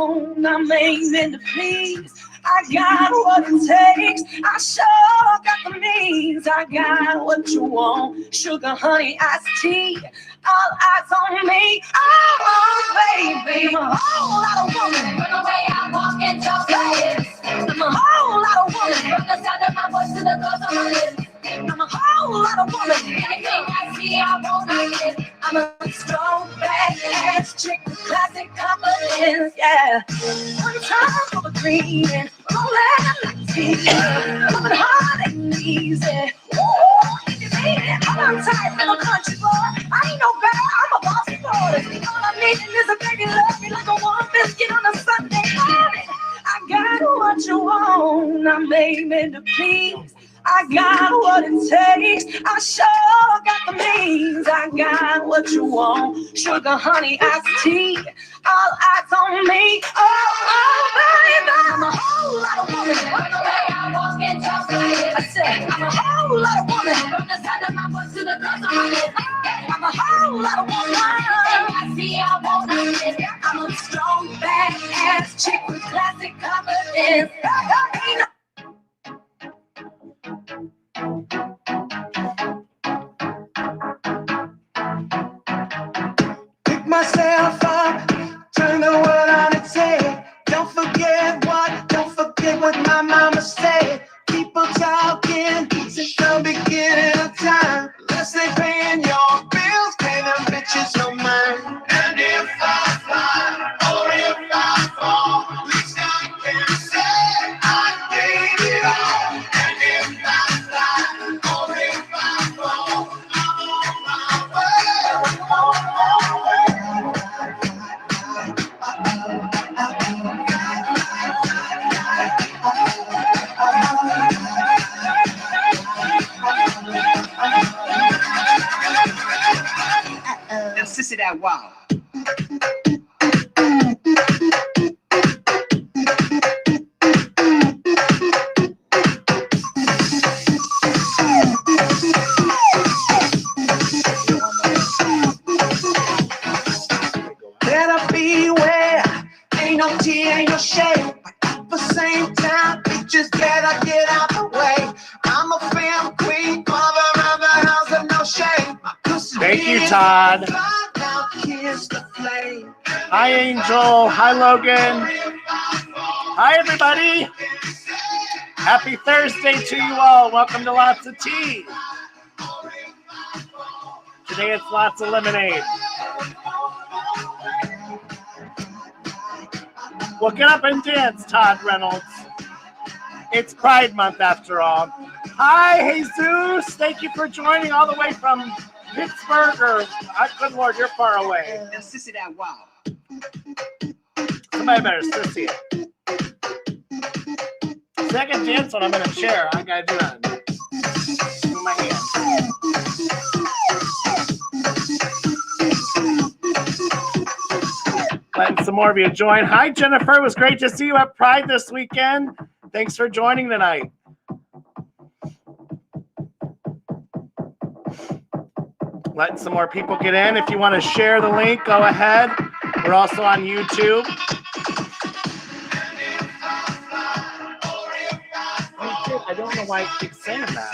want, I'm amazing to please. I got what it takes, I sure got the means. I got what you want, sugar, honey, iced tea. All eyes on me, oh baby. I'm a whole lot of woman. From the way I walk and talk like this, I'm a whole lot of woman. From the sound of my voice to the girls on my lips, I'm a whole lot of woman. Anything I see, I won't like it. I'm a strong, badass chick with classic confidence, yeah. One time for the green and don't let them see. Coming hard and easy. Ooh, you made it. I'm tight, little country boy. I ain't no bad, I'm a boss boy. All I'm needing is a baby love me like a warm biscuit on a Sunday morning. I got what you want, I'm aiming to please. I got what it takes, I sure got the means. I got what you want, sugar, honey, iced tea. All eyes on me, oh baby. I'm a whole lot of woman. From the way I walk and talk like it, I said I'm a whole lot of woman. From the sound of my voice to the girls on my lips, I'm a whole lot of woman. Anything I see, I won't like it. I'm a strong, badass chick with classic confidence. Ain't no pick myself up, turn the world on its head. Don't forget what my mama said. People talking since the beginning of time. Unless they paying your bills, pay them bitches no mind. And if I fly, or if I fall, at least I can say I gave it all. And if I fly, or if I fall, I'm on my way. Now, sissy that wow. Better beware, ain't no tea, ain't no shade. But at the same time, bitches better get out the way. I'm a fam queen, mother of the house and no shame. Thank you, Todd. Hi, Angel. Hi, Logan. Hi, everybody. Happy Thursday to you all. Welcome to Lots of Tea. Today it's lots of lemonade. Well, get up and dance, Todd Reynolds. It's Pride Month after all. Hi, Jesus. Thank you for joining all the way from Pittsburgh, or good Lord, you're far away. Now, sissy that wow. Somebody better sissy it. Second dance when I'm in a chair. I gotta do that. With my hands. Letting some more of you join. Hi, Jennifer. It was great to see you at Pride this weekend. Thanks for joining tonight. Letting some more people get in. If you want to share the link, go ahead. We're also on YouTube. I don't know why I keep saying that.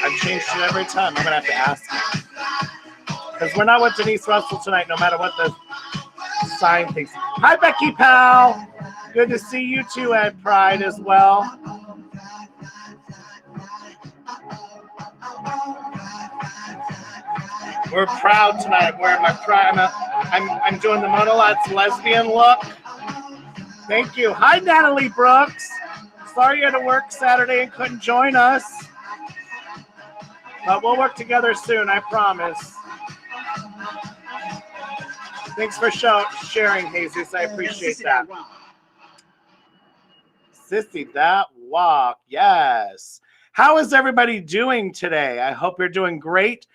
I've changed it every time. I'm going to have to ask him. Because we're not with Denise Russell tonight, no matter what the sign thinks. Hi, Becky Powell. Good to see you two at Pride as well. We're proud tonight. I'm wearing my pride. I'm doing the Mona Lotz lesbian look. Thank you. Hi, Natalie Brooks. Sorry you had to work Saturday and couldn't join us. But we'll work together soon, I promise. Thanks for sharing, Jesus. I appreciate that. Sissy, that walk. Yes. How is everybody doing today? I hope you're doing great.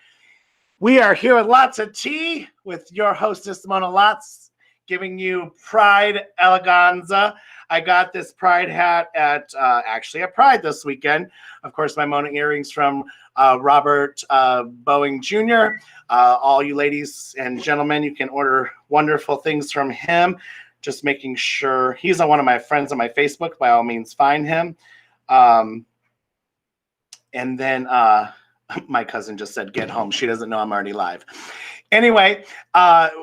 We are here with Lots of Tea with your hostess, Mona Lotz, giving you Pride Eleganza. I got this Pride hat at actually at Pride this weekend. Of course, my Mona earrings from Robert Boeing Jr. All you ladies and gentlemen, you can order wonderful things from him. just making sure. He's one of my friends on my Facebook. By all means, find him. And then my cousin just said, get home. She doesn't know I'm already live. Anyway,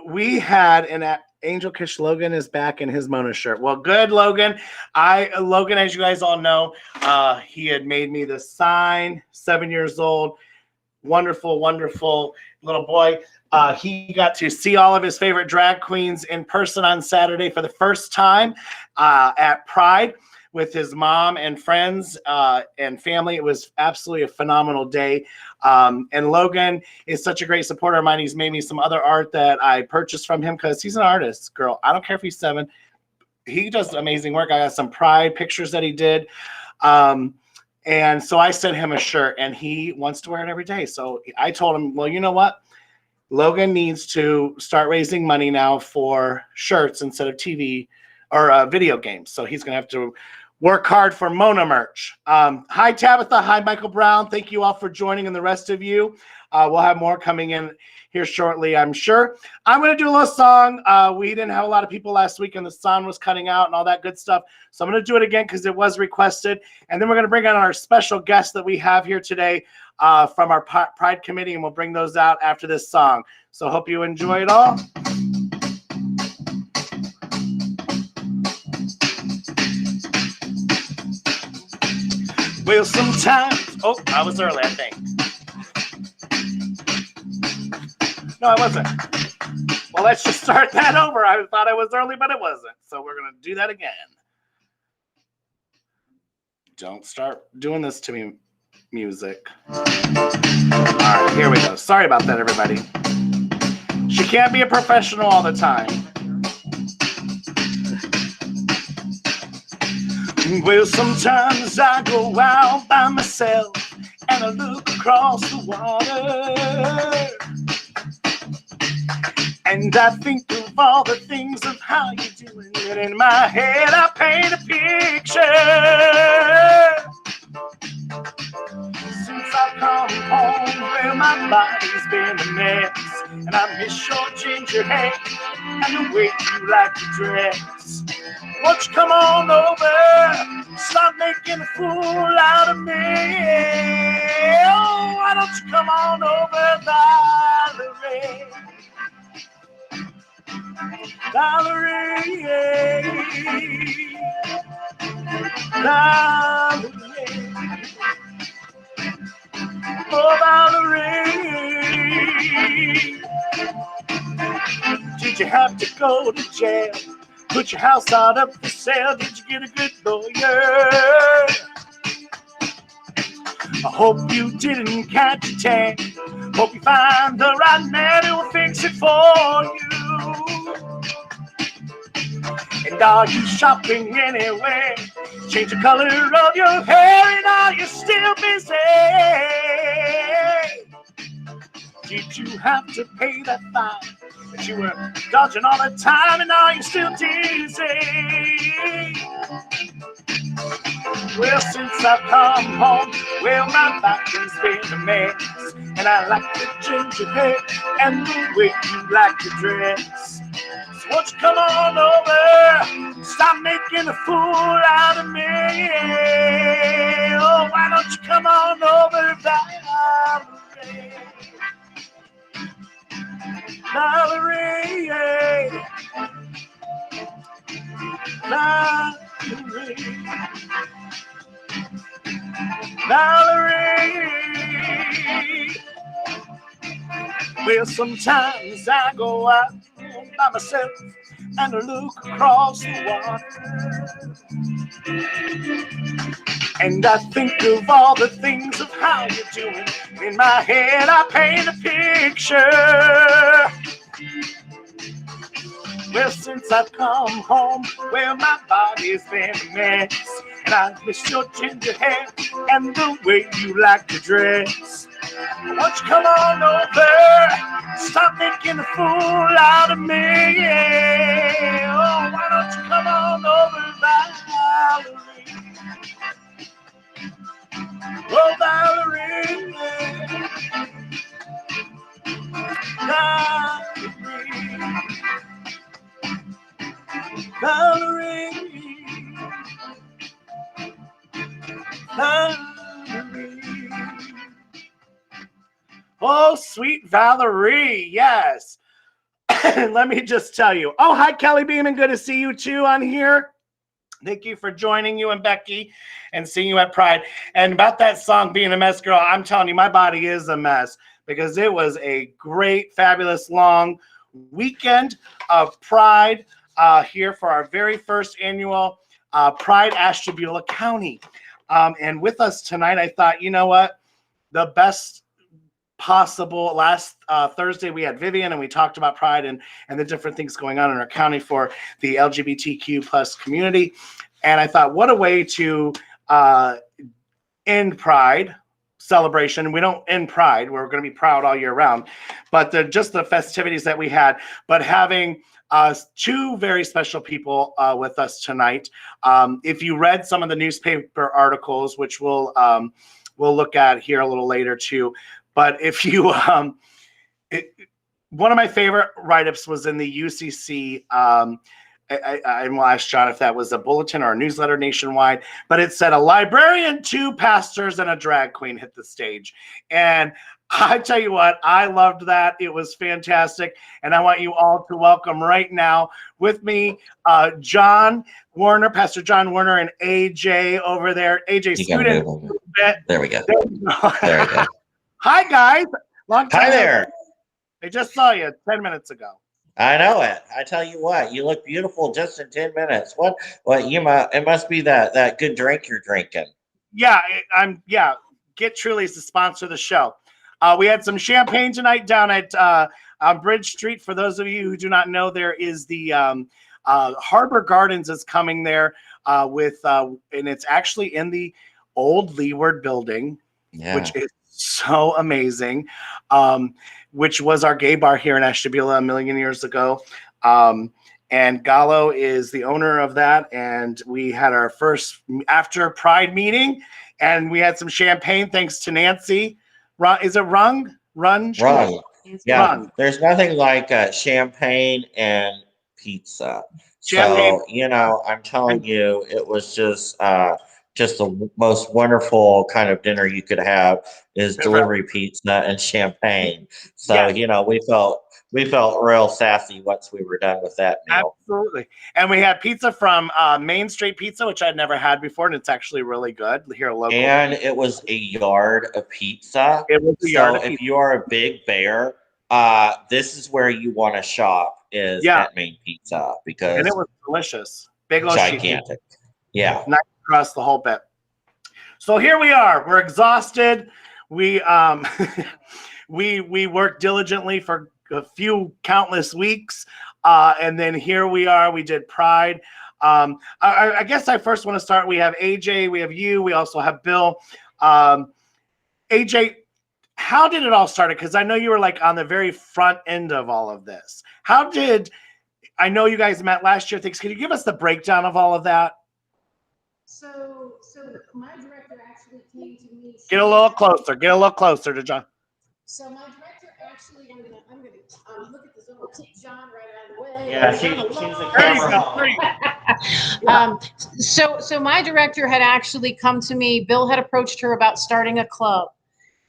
we had an Angel Kish Logan is back in his Mona shirt. Well, good, Logan. Logan, as you guys all know, he had made me the sign, 7 years old. Wonderful, wonderful little boy. He got to see all of his favorite drag queens in person on Saturday for the first time at Pride with his mom and friends and family. It was absolutely a phenomenal day. And Logan is such a great supporter of mine. He's made me some other art that I purchased from him because he's an artist, girl. I don't care if he's 7. He does amazing work. I got some Pride pictures that he did. And so I sent him a shirt, and he wants to wear it every day. So I told him, well, you know what? Logan needs to start raising money now for shirts instead of TV or video games. So he's going to have to work hard for Mona merch. Hi, Tabitha. Hi, Michael Brown. Thank you all for joining, and the rest of you. We'll have more coming in here shortly, I'm sure. I'm going to do a little song. We didn't have a lot of people last week, and the sun was cutting out and all that good stuff. So I'm going to do it again because it was requested. And then we're going to bring on our special guest that we have here today from our Pride Committee, and we'll bring those out after this song. So hope you enjoy it all. Well, sometimes, oh, I was early, I think. No, I wasn't. Well, let's just start that over. I thought I was early, but it wasn't. So we're going to do that again. Don't start doing this to me, music. All right, here we go. Sorry about that, everybody. She can't be a professional all the time. Well, sometimes I go out by myself and I look across the water. And I think of all the things of how you're doing it. In my head, I paint a picture. Since I've come home, well, my body's been a mess. And I miss your ginger hair and the way you like to dress. Won't you come on over? Stop making a fool out of me. Oh, why don't you come on over, Valerie? Valerie, Valerie, oh Valerie, did you have to go to jail? Put your house out up for sale? Did you get a good lawyer? I hope you didn't catch a tan. Hope you find the right man who will fix it for you. And are you shopping anywhere? Change the color of your hair, and are you still busy? Did you have to pay that fine that you were dodging all the time, and are you still dizzy? Well, since I've come home, well, my body's been a mess. And I like the ginger hair and the way you like to dress. So won't you come on over? Stop making a fool out of me. Oh, why don't you come on over, Valerie? Valerie, Valerie, Valerie. Well, sometimes I go out by myself and I look across the water. And I think of all the things of how you're doing. In my head, I paint a picture. Well, since I've come home, well, my body's been a mess. And I miss your ginger hair and the way you like to dress. Won't you come on over? Stop making a fool out of me. Oh, why don't you come on over, Valerie? Oh, Valerie, Valerie, Valerie, Valerie. Oh, sweet Valerie, yes. Let me just tell you. Oh, hi, Kelly Beeman. Good to see you too on here. Thank you for joining, you and Becky, and seeing you at Pride. And about that song, Being a Mess, girl, I'm telling you, my body is a mess because it was a great, fabulous, long weekend of Pride here for our very first annual Pride Ashtabula County. And with us tonight, I thought, you know what? The best possible. Last Thursday we had Vivian and we talked about Pride and the different things going on in our county for the LGBTQ plus community. And I thought, what a way to end Pride celebration. We don't end Pride. We're going to be proud all year round. But just the festivities that we had, but having two very special people with us tonight. If you read some of the newspaper articles, which we'll look at here a little later too, but if you, one of my favorite write-ups was in the UCC. I will ask John if that was a bulletin or a newsletter nationwide, but it said a librarian, two pastors, and a drag queen hit the stage. And I tell you what, I loved that. It was fantastic. And I want you all to welcome right now with me, John Warner, Pastor John Warner, and AJ over there. AJ, student. There we go. There we go. There we go. Hi, guys. Long time. Hi there. I just saw you 10 minutes ago. I know it. I tell you what, you look beautiful just in 10 minutes. What it must be that good drink you're drinking. Yeah, Get Truly's to sponsor the show. We had some champagne tonight down at on Bridge Street. For those of you who do not know, there is the Harbor Gardens is coming there with and it's actually in the old Leeward building, which is so amazing, which was our gay bar here in Ashtabula a million years ago. And Gallo is the owner of that. And we had our first after Pride meeting and we had some champagne thanks to Nancy. Is it Rung? Rung. Yeah. Rung. There's nothing like champagne and pizza. Champagne. So, I'm telling you, it was just the most wonderful kind of dinner you could have is delivery pizza and champagne. So, we felt real sassy once we were done with that meal. Absolutely. And we had pizza from Main Street Pizza, which I'd never had before, and it's actually really good here local. And it was a yard of pizza. It was a yard of pizza. If you are a big bear, this is where you want to shop is at Main Pizza because and it was delicious. Big old gigantic. Yeah. Nice across the whole bit. So here we are. We're exhausted. We we worked diligently for a few countless weeks. And then here we are. We did Pride. I guess I first want to start. We have AJ, we have you, we also have Bill. AJ, how did it all start? Because I know you were like on the very front end of all of this. I know you guys met last year. Can you give us the breakdown of all of that? So my director actually came to me. Get a little closer to John. So my director actually, I'm gonna look at this over, kick John right out of the way. Yeah, she's a camera. So my director had actually come to me. Bill had approached her about starting a club,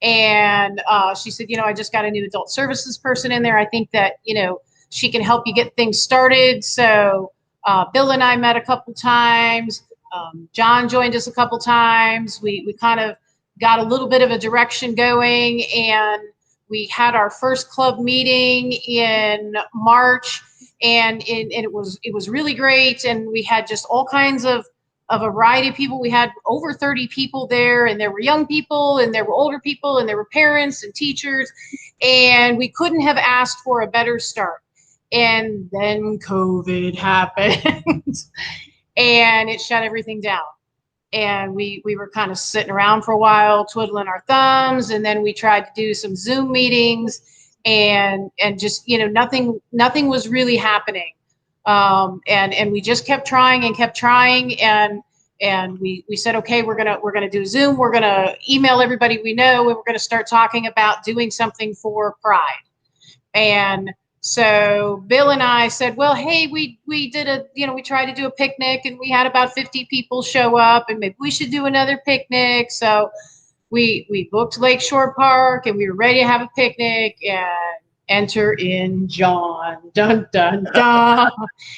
and she said, I just got a new adult services person in there. I think that she can help you get things started. So Bill and I met a couple times. John joined us a couple times. We kind of got a little bit of a direction going, and we had our first club meeting in March, and it was really great. And we had just all kinds of a variety of people. We had over 30 people there, and there were young people, and there were older people, and there were parents and teachers, and we couldn't have asked for a better start. And then COVID happened. And it shut everything down. And we were kind of sitting around for a while, twiddling our thumbs. And then we tried to do some Zoom meetings and just, nothing was really happening. And we just kept trying. And we said, okay, we're going to do Zoom. We're going to email everybody we know. And we're going to start talking about doing something for Pride. And So Bill and I said, well, hey, we did we tried to do a picnic and we had about 50 people show up and maybe we should do another picnic. So we booked Lakeshore Park and we were ready to have a picnic and enter in John. Dun, dun, dun.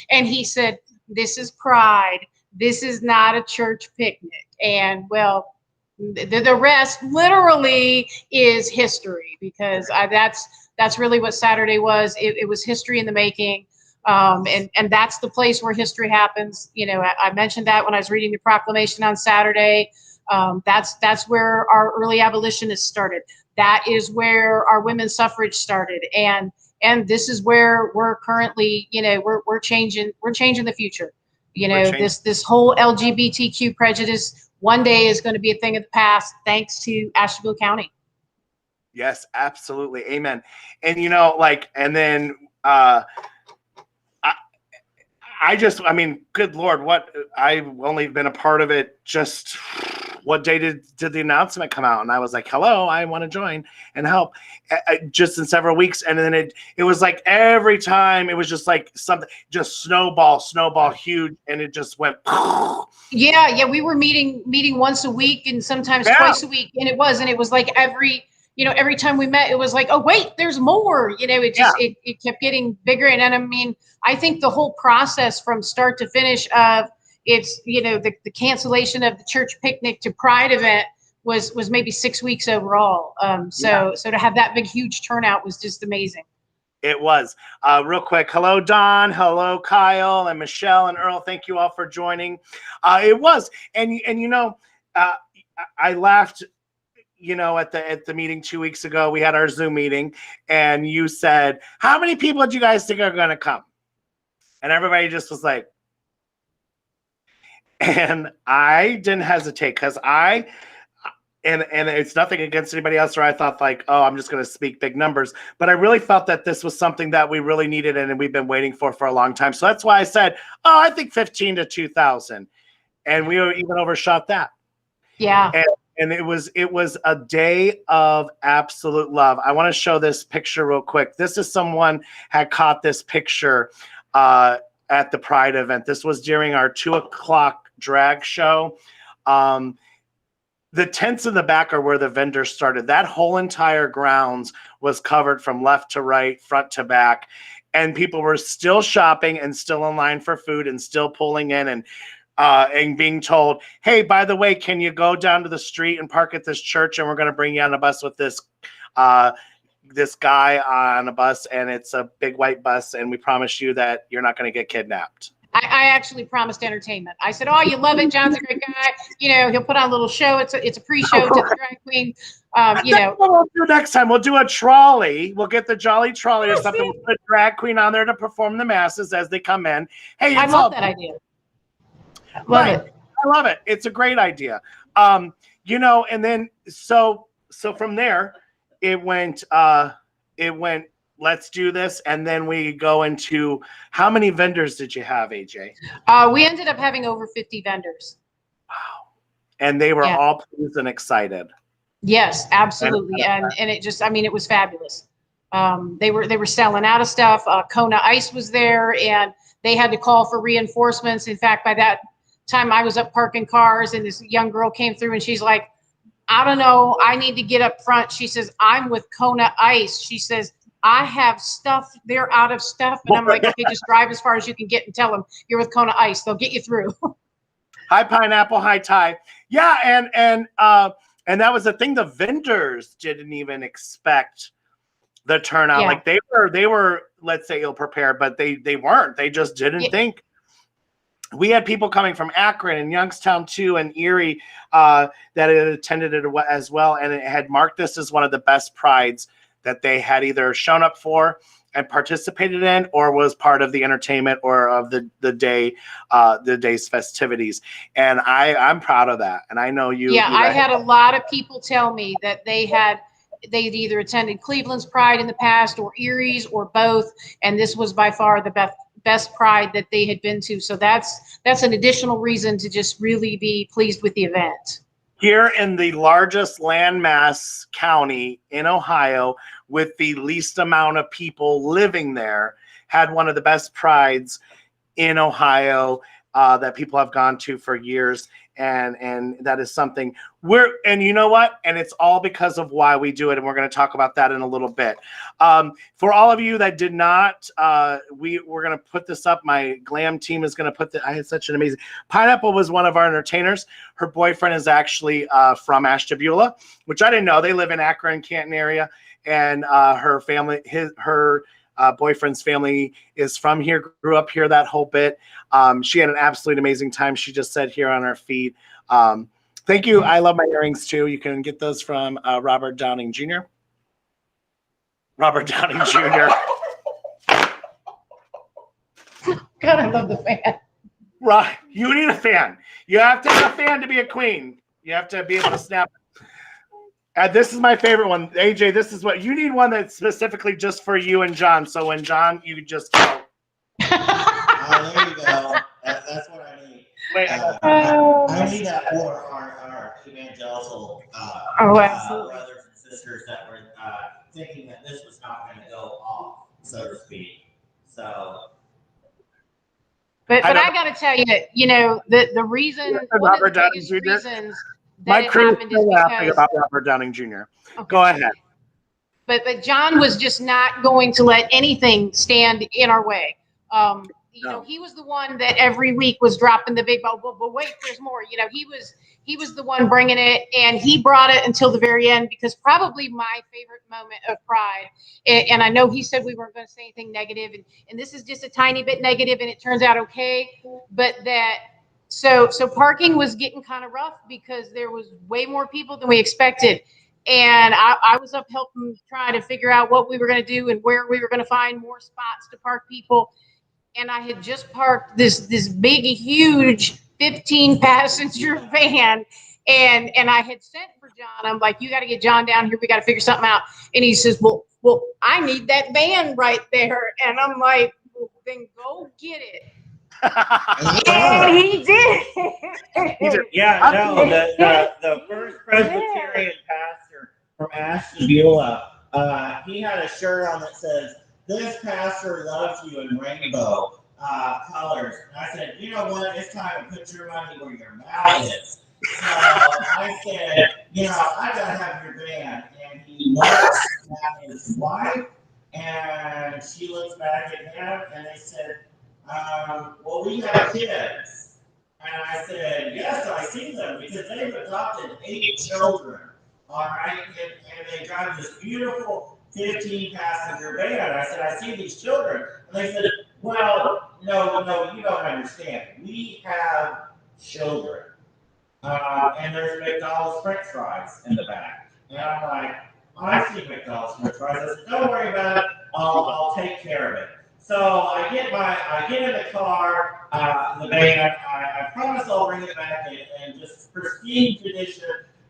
And he said, this is Pride. This is not a church picnic. And well, the rest literally is history because that's really what Saturday was. It was history in the making. And that's the place where history happens. You know, I mentioned that when I was reading the proclamation on Saturday. That's where our early abolitionists started. That is where our women's suffrage started. And this is where we're currently, we're changing the future. This whole LGBTQ prejudice one day is going to be a thing of the past, thanks to Ashtabula County. Yes, absolutely. Amen. And and then I mean, good Lord, I've only been a part of it. Just what day did the announcement come out? And I was like, hello, I want to join and help just in several weeks. And then it was like every time it was just like something, just snowball, huge. And it just went. Yeah. We were meeting once a week and sometimes twice a week. And it was like every time we met, it was like, oh, wait, there's more. It kept getting bigger. And I mean, I think the whole process from start to finish of it's, the cancellation of the church picnic to Pride event was maybe 6 weeks overall. So to have that big, huge turnout was just amazing. It was. Real quick. Hello, Don. Hello, Kyle and Michelle and Earl. Thank you all for joining. It was. And I laughed. At the meeting 2 weeks ago, we had our Zoom meeting, and you said, how many people do you guys think are going to come? And everybody just was like, and I didn't hesitate because and it's nothing against anybody else where I thought like, oh, I'm just going to speak big numbers. But I really felt that this was something that we really needed and we've been waiting for a long time. So that's why I said, oh, I think 15 to 2,000. And we even overshot that. Yeah. And it was a day of absolute love. I want to show this picture real quick. This is someone had caught this picture at the Pride event. This was during our 2:00 drag show. The tents in the back are where the vendors started. That whole entire grounds was covered from left to right, front to back. And people were still shopping and still in line for food and still pulling in and being told, hey, by the way, can you go down to the street and park at this church and we're going to bring you on a bus with this guy on a bus, and it's a big white bus, and we promise you that you're not going to get kidnapped. I actually promised entertainment. I said, oh, you love it. John's a great guy. He'll put on a little show. It's a pre-show to the drag queen. We'll do next time. We'll do a trolley. We'll get the Jolly Trolley or something. We'll put a drag queen on there to perform the masses as they come in. Hey, I love that idea. Love it. I love it. It's a great idea. And then so from there, it went, let's do this. And then we go into how many vendors did you have, AJ? We ended up having over 50 vendors. Wow. And they were all pleased and excited. Yes, absolutely. And it just, it was fabulous. They were selling out of stuff. Kona Ice was there and they had to call for reinforcements. In fact, by that time I was up parking cars and this young girl came through and she's like, I don't know, I need to get up front. She says, I'm with Kona Ice. She says, I have stuff. They're out of stuff. And I'm like, okay, just drive as far as you can get and tell them you're with Kona Ice. They'll get you through. Hi, Pineapple. Hi, Ty. Yeah. And that was the thing. The vendors didn't even expect the turnout. Like they were, let's say, ill prepared, but they weren't. They just didn't think. We had people coming from Akron and Youngstown too, and Erie that had attended it as well, and it had marked this as one of the best prides that they had either shown up for and participated in, or was part of the entertainment or of the day's festivities. And I'm proud of that, and I know you. Yeah, I had a lot of people tell me that they'd either attended Cleveland's Pride in the past or Erie's or both, and this was by far the best Pride that they had been to. So that's an additional reason to just really be pleased with the event. here in the largest landmass county in Ohio with the least amount of people living there, had one of the best prides in Ohio that people have gone to for years. And that is something and you know what? And it's all because of why we do it. And we're going to talk about that in a little bit. For all of you that did not, we're going to put this up. My glam team is going to put I had such an amazing, Pineapple was one of our entertainers. Her boyfriend is actually from Ashtabula, which I didn't know. They live in Akron, Canton area. And her family, her boyfriend's family is from here, grew up here that whole bit. She had an absolute amazing time. She just said here on our feed. Thank you. I love my earrings too. You can get those from Robert Downing Jr. Robert Downing Jr. God, I love the fan. Right. You need a fan. You have to have a fan to be a queen. You have to be able to snap. This is my favorite one. AJ, this is what you need, one that's specifically just for you and John. So when John, you just go. There you go. That's what I need. Wait, I need that for our evangelical brothers and sisters that were thinking that this was not going to go off, so to speak. So. But I got to tell you, the reason, one of the biggest reasons that it happened is laughing about Robert Downing Jr. Okay. Go ahead. But John was just not going to let anything stand in our way. He was the one that every week was dropping the big ball. But wait, there's more. He was the one bringing it, and he brought it until the very end, because probably my favorite moment of Pride. And I know he said we weren't going to say anything negative, and this is just a tiny bit negative, and it turns out okay. But so parking was getting kind of rough because there was way more people than we expected. And I was up helping trying to figure out what we were going to do and where we were going to find more spots to park people. And I had just parked this big, huge 15-passenger van. And I had sent for John. I'm like, you got to get John down here. We got to figure something out. And he says, well, I need that van right there. And I'm like, well, then go get it. And he did. Yeah, no, the first Presbyterian pastor from Ashtabula, he had a shirt on that says, "This pastor loves you" in rainbow colors. And I said, you know what? It's time to put your money where your mouth is. So I said, I gotta have your van. And he looks at his wife, and she looks back at him, and they said, well, we have kids. And I said, yes, I see them, because they've adopted 8 children. All right. And they drive this beautiful 15-passenger van. I said, I see these children. And they said, well, no, you don't understand. We have children. And there's McDonald's French fries in the back. And I'm like, I see McDonald's French fries. I said, don't worry about it. I'll take care of it. So I get in the car, the van. I promise I'll bring it back in just pristine condition.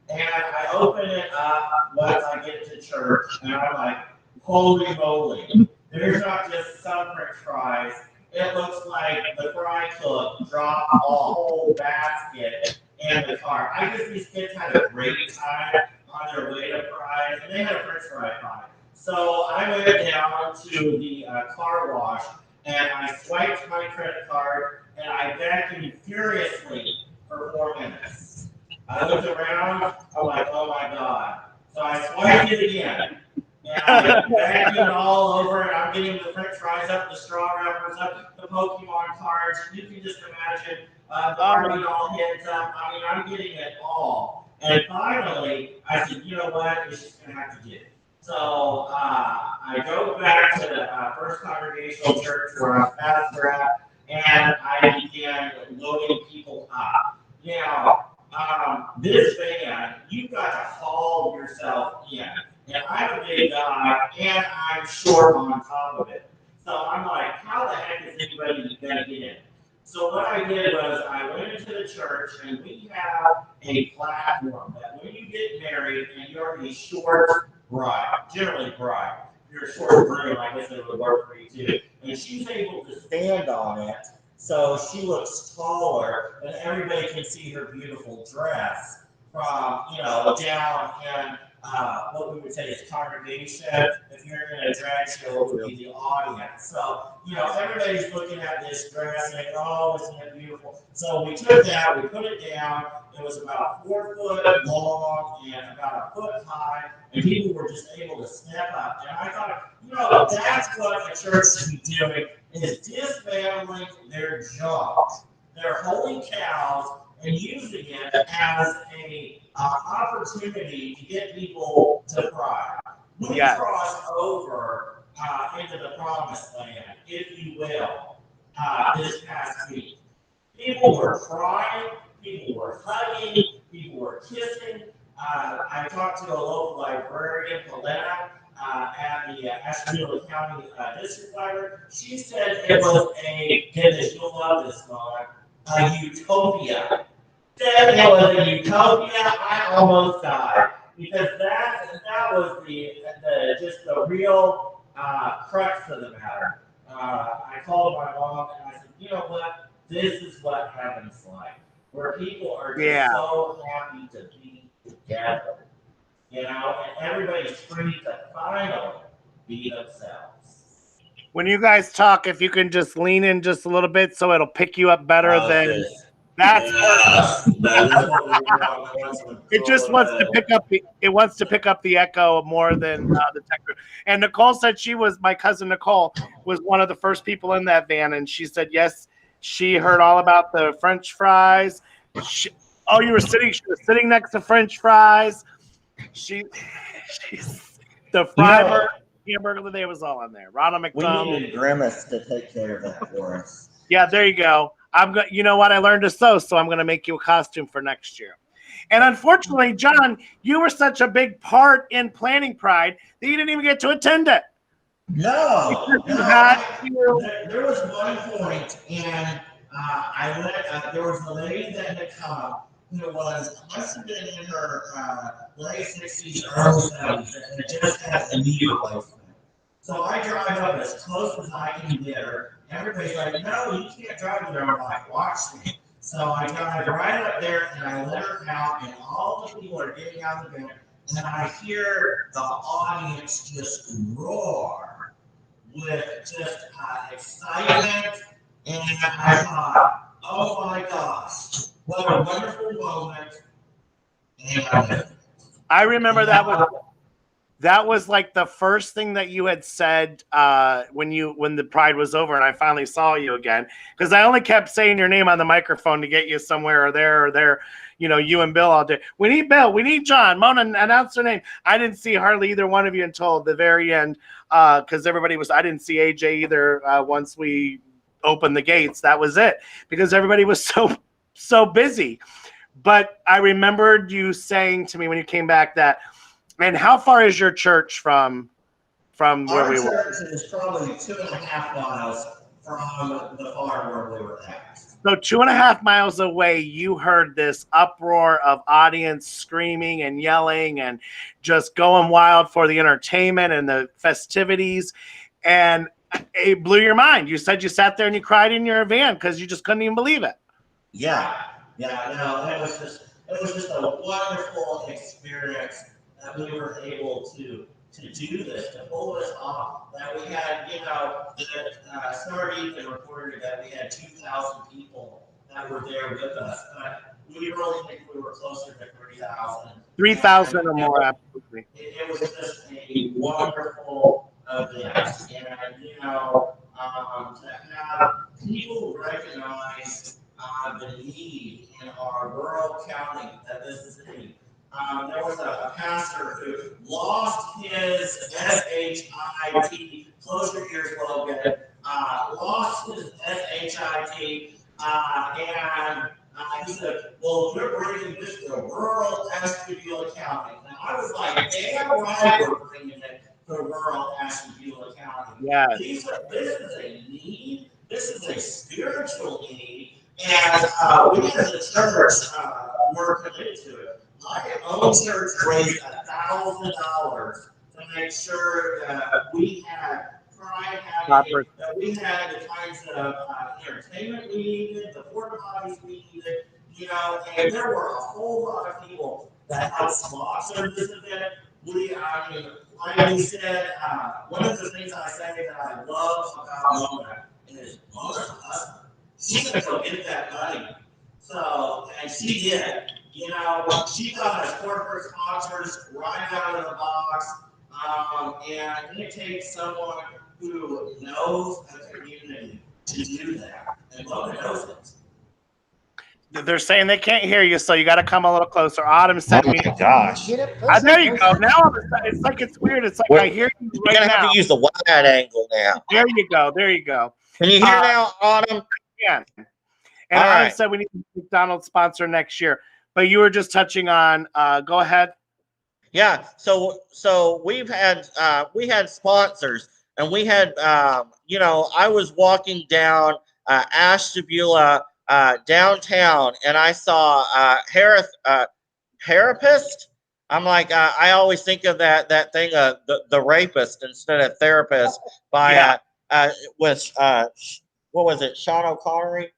And I open it up once I get to church, and I'm like, holy moly! There's not just some French fries. It looks like the fry cook dropped a whole basket in the car. I guess these kids had a great time on their way to Pride, and they had a French fry pie. So I went down to the car wash, and I swiped my credit card, and I vacuumed furiously for 4 minutes. I looked around, I'm like, oh my God. So I swiped it again, and I vacuumed all over, and I'm getting the French fries up, the straw wrappers up, the Pokemon cards. You can just imagine the Barbie doll heads up. I mean, I'm getting it all. And finally, I said, you know what? It's just going to have to get it. So I go back to the First Congregational Church where I'm pastor at, and I began loading people up. Now, this van, you've got to haul yourself in. And I'm a big guy, and I'm short on top of it. So I'm like, how the heck is anybody going to get in? So what I did was I went into the church, and we have a platform that when you get married and you're a short bride, generally bride, if you're a short groom, I guess it would work for you too. And she's able to stand on it, so she looks taller, and everybody can see her beautiful dress. from, down in what we would say is congregation. If you're in a drag show, it would be the audience. So, everybody's looking at this dress and, oh, isn't it beautiful? So we took that, we put it down. It was about 4 foot long and about a foot high, and people were just able to step up. And I thought, that's what a church should be doing, is dismantling their junk, their holy cows, and using it as a opportunity to get people to pride. We crossed over into the promised land, if you will, this past week. People were crying, people were hugging, people were kissing. I talked to a local librarian, Helena, at the Ashtabula County District Library. She said it was get this, you'll love this moment, a utopia. Said it was a utopia. I almost died because that was the real crux of the matter. I called my mom and I said, you know what? This is what heaven's like, where people are just so happy to be together, and everybody's free to finally be themselves. When you guys talk, if you can just lean in just a little bit so it'll pick you up better than that's it just wants to pick up the echo more than the tech. And Nicole said my cousin Nicole was one of the first people in that van, and she said yes, she heard all about the French fries. She was sitting next to French fries. She's the fry hamburger of the day was all on there. Ronald McDonald. We needed Grimace to take care of that for us. Yeah, there you go. You know what? I learned to sew, so I'm going to make you a costume for next year. And unfortunately, John, you were such a big part in planning Pride that you didn't even get to attend it. No. There was one point, and there was a lady that had come who must have been in her late 60s, early 70s, and just had a knee replacement. So I drive up as close as I can get her. Everybody's like, no, you can't drive with her. I'm like, watch me. So I drive right up there and I let her out, and all the people are getting out of the van, and I hear the audience just roar with just excitement. And I thought, oh my gosh, what a wonderful moment. And I remember that was like the first thing that you had said when the Pride was over and I finally saw you again, because I only kept saying your name on the microphone to get you somewhere or there. You and Bill all day. We need Bill. We need John. Mona, announce their name. I didn't see hardly either one of you until the very end because I didn't see AJ either once we opened the gates. That was it because everybody was so busy. But I remembered you saying to me when you came back that. And how far is your church from where we were? Our church is probably 2.5 miles from the farm where we were at. So 2.5 miles away, you heard this uproar of audience screaming and yelling and just going wild for the entertainment and the festivities. And it blew your mind. You said you sat there and you cried in your van because you just couldn't even believe it. Yeah. No, it was just a wonderful experience. That we were able to do this, to pull this off. That we had, Stardeep and reported that we had 2,000 people that were there with us, but we really think we were closer to 3,000. 3,000 or more, absolutely. It was just a wonderful event, and to have people recognize the need in our rural county that this is a need. There was a pastor who lost his SHIT, close your ears, Logan, lost his SHIT, and he said, well, we're bringing this to rural Ashtabula County. And I was like, damn right we're bringing it to rural Ashtabula County. Yeah. This is a need. This is a spiritual need. And we as a church were committed to it. My own church raised $1,000 to make sure that we had Pride happening, that we had the kinds of entertainment we needed, the porta potties we needed, you know, and there were a whole lot of people that helped sponsor this event. I mean, like we said, one of the things I say that I love about Mona is Mona's husband. She's going to go get that money. So, and she did. You know, she got us corporate sponsors right out of the box. And it takes someone who knows a community to do that. And Mona knows it. They're saying they can't hear you, so you got to come a little closer. Autumn sent me. Oh my gosh! There you go. Now all of a sudden, it's like it's weird. It's like I hear you right now. You're gonna have to use the wide angle now. There you go. There you go. Can you hear now, Autumn? Yeah. And Autumn said we need a McDonald's sponsor next year. But you were just touching on. Go ahead. Yeah. So we had sponsors, and we had you know, I was walking down Ashtabula downtown, and I saw therapist. I'm like, I always think of that thing, the rapist instead of therapist by with what was it, Sean O'Connery?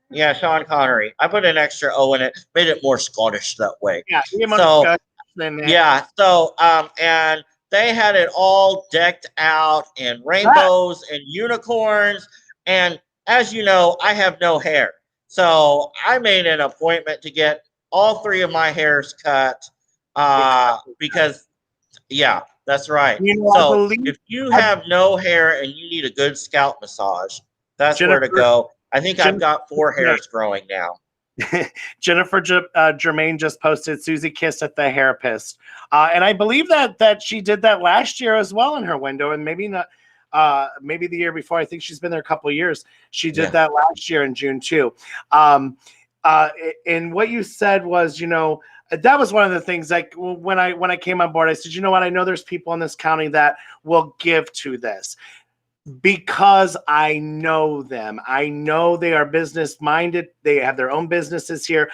Yeah, Sean Connery. I put an extra O in it, made it more Scottish that way. Yeah. So yeah, so and they had it all decked out in rainbows and unicorns, and as you know, I have no hair. So I made an appointment to get all 3 of my hairs cut because, yeah, that's right. You know, so if you have no hair and you need a good scalp massage, that's where to go. I think I've got 4 hairs growing now. Jennifer Germain just posted Susie kissed at the hairpist. And I believe that she did that last year as well in her window, and maybe not. Maybe the year before. I think she's been there a couple of years. She did that last year in June too. And what you said was, you know, that was one of the things. Like when I came on board, I said, you know what? I know there's people in this county that will give to this because I know them. I know they are business minded. They have their own businesses here,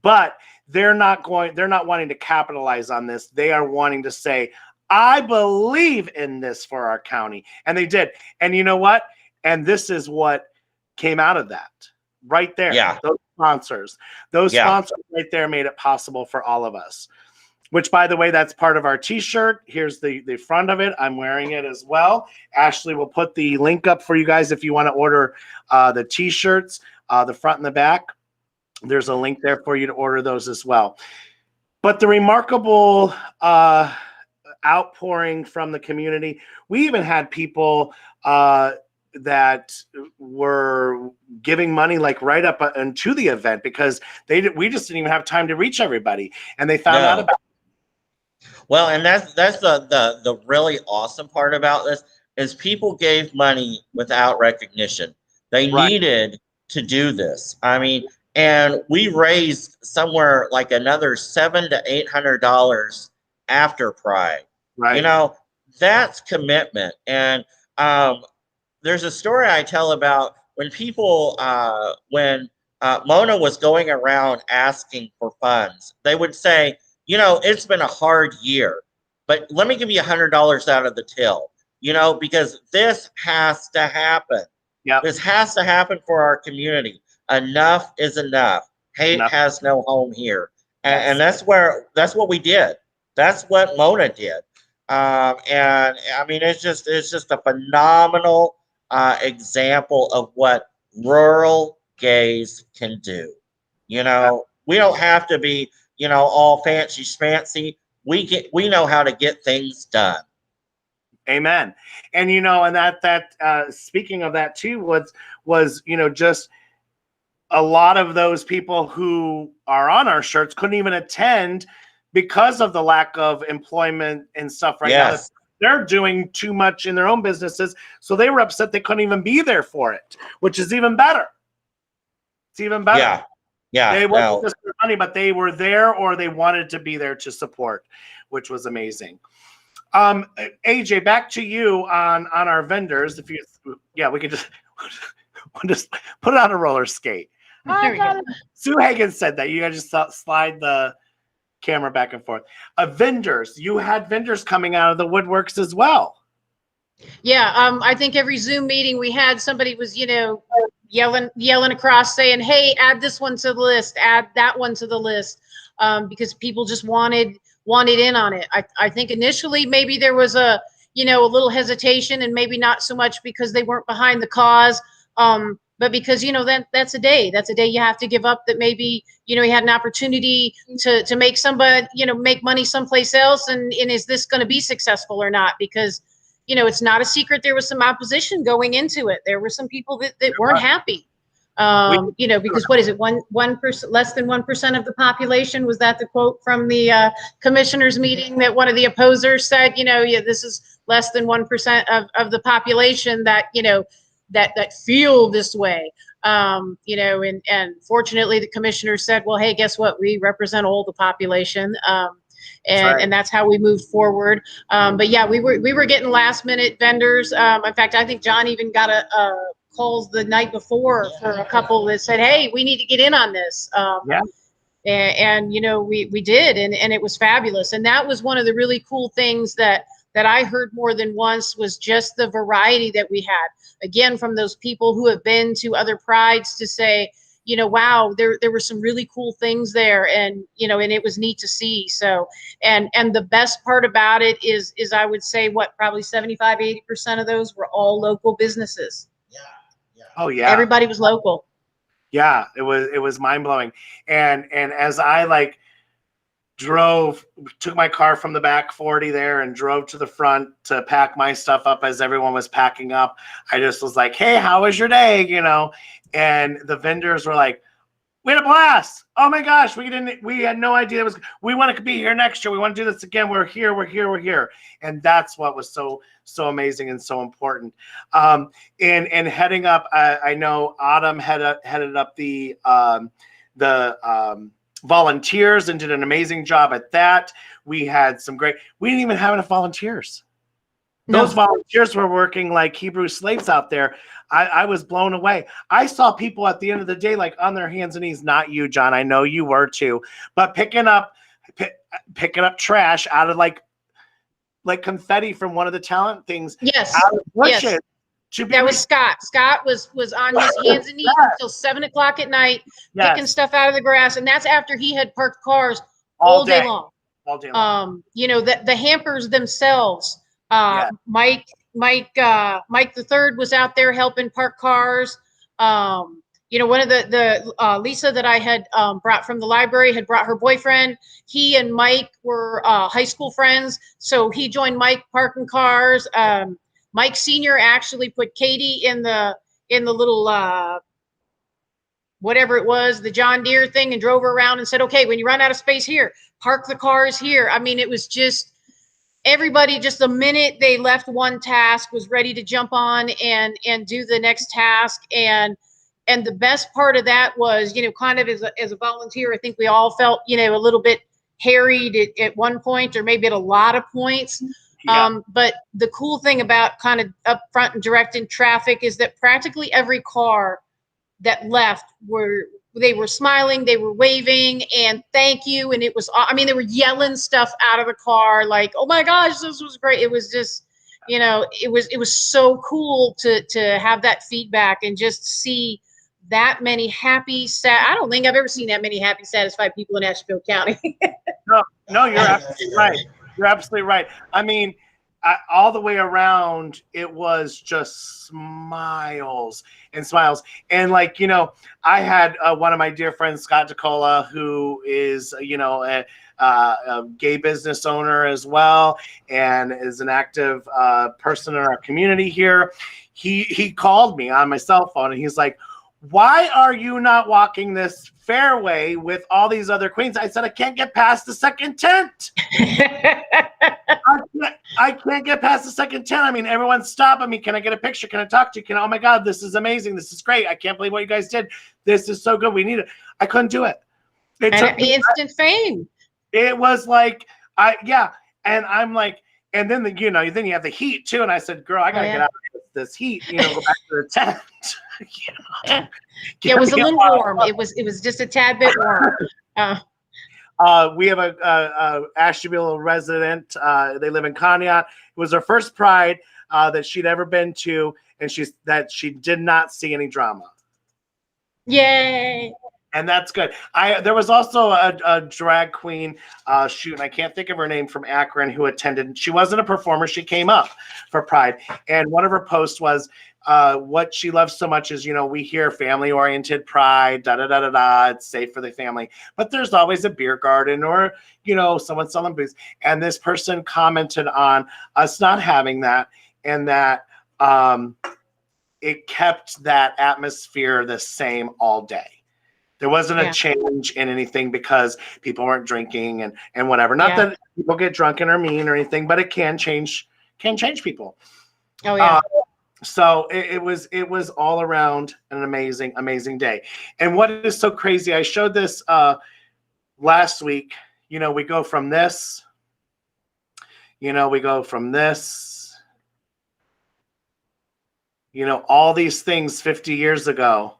but they're not wanting to capitalize on this. They are wanting to say, I believe in this for our county. And they did. And you know what? And this is what came out of that right there. Yeah. Those sponsors right there made it possible for all of us, which, by the way, that's part of our t-shirt. Here's the front of it. I'm wearing it as well. Ashley will put the link up for you guys if you want to order the t-shirts, the front and the back. There's a link there for you to order those as well. But the remarkable outpouring from the community. We even had people that were giving money like right up into the event because we just didn't even have time to reach everybody, and they found out about it. Well, and that's the really awesome part about this is people gave money without recognition. They needed to do this. I mean, and we raised somewhere like another $700 to $800 after Pride. Right. You know, that's commitment. And there's a story I tell about when people, when Mona was going around asking for funds, they would say, you know, it's been a hard year, but let me give you $100 out of the till, you know, because this has to happen. Yeah, this has to happen for our community. Enough is enough. Hate has no home here. And that's what we did. That's what Mona did. And I mean, it's just a phenomenal example of what rural gays can do. You know, we don't have to be, you know, all fancy schmancy. We know how to get things done. Amen. And you know, and that speaking of that too was you know, just a lot of those people who are on our shirts couldn't even attend because of the lack of employment and stuff right now. They're doing too much in their own businesses, so they were upset they couldn't even be there for it, which is even better. It's even better. Yeah. They wasn't just for money, but they were there or they wanted to be there to support, which was amazing. AJ, back to you on our vendors. If you, we could just put it on a roller skate. Sue Hagen said that you guys just slide the camera back and forth. Vendors, you had vendors coming out of the woodworks as well. Yeah, I think every Zoom meeting we had, somebody was, yelling across saying, "Hey, add this one to the list, add that one to the list," because people just wanted in on it. I think initially maybe there was a little hesitation, and maybe not so much because they weren't behind the cause, but because that's a day you have to give up, that maybe you had an opportunity to make somebody make money someplace else, and is this going to be successful or not? Because it's not a secret there was some opposition going into it. There were some people that weren't happy. Because what is it? 1%, less than 1% of the population. Was that the quote from the commissioners meeting, that one of the opposers said, this is less than 1% of the population that, that feel this way. And fortunately the commissioners said, well, hey, guess what? We represent all the population. And that's how we moved forward. But yeah, we were getting last minute vendors. In fact, I think John even got a calls the night before for a couple that said, hey, we need to get in on this. And we did, and it was fabulous. And that was one of the really cool things that I heard more than once, was just the variety that we had, again, from those people who have been to other prides to say, wow, there were some really cool things there, and and it was neat to see. So, and the best part about it is I would say, probably 75-80% of those were all local businesses. Oh yeah, everybody was local. Yeah, it was mind blowing. And as I took my car from the back 40 there and drove to the front to pack my stuff up as everyone was packing up, I just was like, hey, how was your day? And the vendors were like, we had a blast. Oh my gosh, we had no idea we want to be here next year. We want to do this again. We're here. And that's what was so amazing and so important. And heading up, I know Autumn headed up the volunteers and did an amazing job at that. We had we didn't even have enough volunteers. Those volunteers were working like Hebrew slaves out there. I was blown away. I saw people at the end of the day, on their hands and knees, not you, John. I know you were too, but picking up trash out of like confetti from one of the talent things. Yes. Out of bushes. Yes. That was Scott. Scott was on his hands and knees until 7:00 at night, picking stuff out of the grass. And that's after he had parked cars all day long. All day long. The hampers themselves, Mike the third was out there helping park cars. One of the Lisa that I had brought from the library had brought her boyfriend. He and Mike were high school friends, so he joined Mike parking cars. Mike Sr. actually put Katie in the little whatever it was, the John Deere thing, and drove her around and said, okay, when you run out of space here, park the cars here. I mean, it was just everybody, just the minute they left one task, was ready to jump on and do the next task. And the best part of that was, kind of as a volunteer, I think we all felt, a little bit harried at one point, or maybe at a lot of points. But the cool thing about kind of up front and directing traffic is that practically every car that left they were smiling, they were waving, and thank you. And it was, they were yelling stuff out of the car, like, oh my gosh, this was great. It was just, it was so cool to have that feedback and just see that many happy, I don't think I've ever seen that many happy, satisfied people in Asheville County. No, you're absolutely right. You're absolutely right. I mean, all the way around, it was just smiles and smiles. And I had one of my dear friends, Scott DeCola, who is, a gay business owner as well, and is an active person in our community here. He called me on my cell phone, and he's like, why are you not walking this fairway with all these other queens? I said, I can't get past the second tent. I can't get past the second tent. I mean, everyone's stopping me. Can I get a picture? Can I talk to you? Oh my God, this is amazing. This is great. I can't believe what you guys did. This is so good. We need it. I couldn't do it. It took me instant fame. It was like, and I'm like, and then then you have the heat too. And I said, girl, I gotta get out of this heat, go back to the tent. It was a little warm. It was just a tad bit warm. We have a Asheville resident. They live in Conneaut. It was our first Pride. that she'd ever been to, and that she did not see any drama. Yay! And that's good. There was also a drag queen, and I can't think of her name, from Akron, who attended. She wasn't a performer. She came up for Pride. And one of her posts was, what she loves so much is, we hear family-oriented Pride, da-da-da-da-da, it's safe for the family. But there's always a beer garden or, someone selling booze. And this person commented on us not having that, and that it kept that atmosphere the same all day. There wasn't a change in anything because people weren't drinking and whatever. Not that people get drunk and are mean or anything, but it can change people. Oh yeah. So it was all around an amazing day. And what is so crazy, I showed this last week. We go from this. All these things 50 years ago.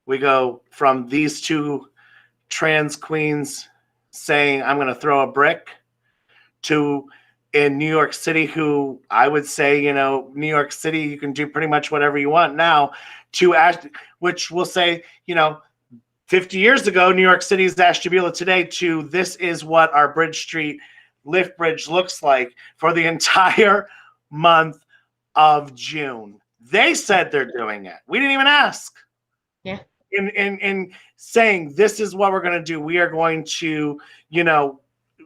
We go from these two trans queens saying, I'm going to throw a brick, to in New York City, who I would say, New York City, you can do pretty much whatever you want now, which we'll say, 50 years ago, New York City's Ashtabula today, to this is what our Bridge Street lift bridge looks like for the entire month of June. They said they're doing it. We didn't even ask. Yeah. In saying this is what we're going to do. We are going to,